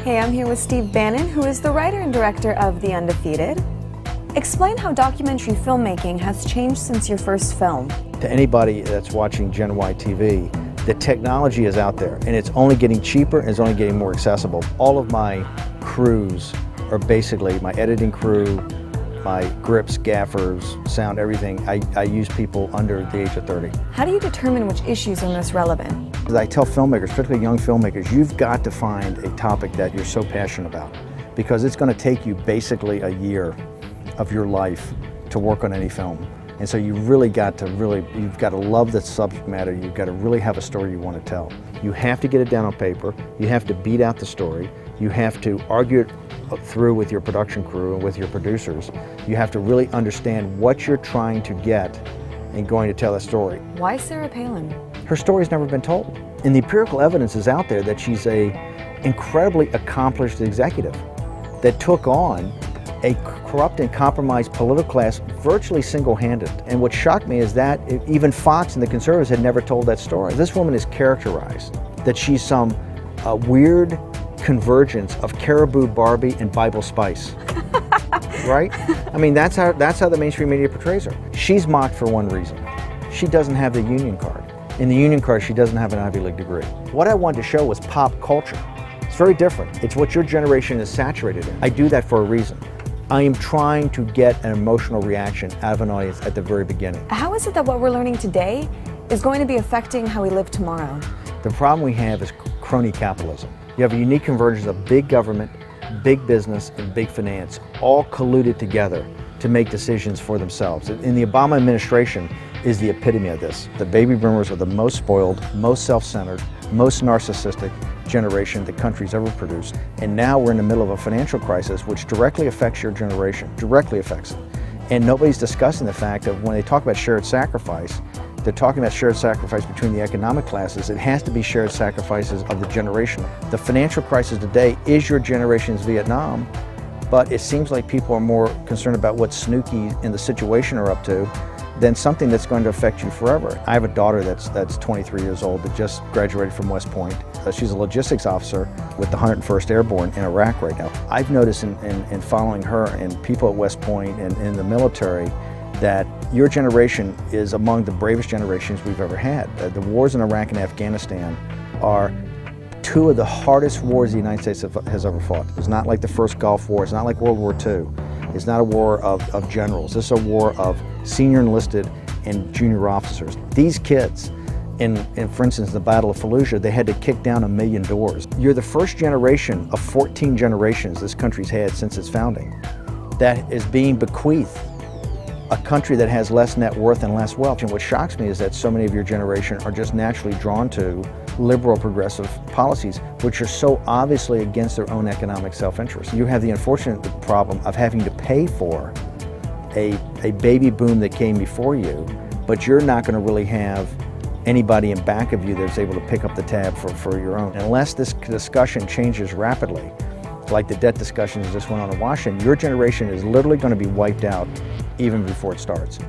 Hey, I'm here with Steve Bannon, who is the writer and director of The Undefeated. Explain how documentary filmmaking has changed since your first film. To anybody that's watching Gen Y TV, the technology is out there and it's only getting cheaper and it's only getting more accessible. All of my crews are basically my editing crew, my grips, gaffers, sound, everything. I use people under the age of 30. How do you determine which issues are most relevant? I tell filmmakers, particularly young filmmakers, you've got to find a topic that you're so passionate about because it's going to take you basically a year of your life to work on any film. And so you really got to you've got to love the subject matter. You've got to really have a story you want to tell. You have to get it down on paper. You have to beat out the story. You have to argue it through with your production crew and with your producers. You have to really understand what you're trying to get and going to tell a story. Why Sarah Palin? Her story's never been told. And the empirical evidence is out there that she's an incredibly accomplished executive that took on a corrupt and compromised political class virtually single-handed. And what shocked me is that even Fox and the conservatives had never told that story. This woman is characterized that she's some weird convergence of Caribou Barbie and Bible Spice. Right? I mean, that's how the mainstream media portrays her. She's mocked for one reason. She doesn't have the union card. In the union card, she doesn't have an Ivy League degree. What I wanted to show was pop culture. It's very different. It's what your generation is saturated in. I do that for a reason. I am trying to get an emotional reaction out of an audience at the very beginning. How is it that what we're learning today is going to be affecting how we live tomorrow? The problem we have is crony capitalism. You have a unique convergence of big government, big business, and big finance, all colluded together to make decisions for themselves. In the Obama administration is the epitome of this. The baby boomers are the most spoiled, most self-centered, most narcissistic generation the country's ever produced. And now we're in the middle of a financial crisis which directly affects your generation, directly affects it. And nobody's discussing the fact that when they talk about shared sacrifice, they're talking about shared sacrifice between the economic classes. It has to be shared sacrifices of the generation. The financial crisis today is your generation's Vietnam, but it seems like people are more concerned about what Snooki and the situation are up to than something that's going to affect you forever. I have a daughter that's 23 years old that just graduated from West Point. She's a logistics officer with the 101st Airborne in Iraq right now. I've noticed in following her and people at West Point and in the military that your generation is among the bravest generations we've ever had. The wars in Iraq and Afghanistan are two of the hardest wars the United States has ever fought. It's not like the first Gulf War, it's not like World War II. It's not a war of generals. This is a war of senior enlisted and junior officers. These kids, for instance, the Battle of Fallujah, they had to kick down 1 million doors. You're the first generation of 14 generations this country's had since its founding that is being bequeathed a country that has less net worth and less wealth. And what shocks me is that so many of your generation are just naturally drawn to liberal progressive policies, which are so obviously against their own economic self-interest. You have the unfortunate problem of having to pay for a baby boom that came before you, but you're not going to really have anybody in back of you that's able to pick up the tab for your own. Unless this discussion changes rapidly, like the debt discussions that just went on in Washington, your generation is literally going to be wiped out even before it starts.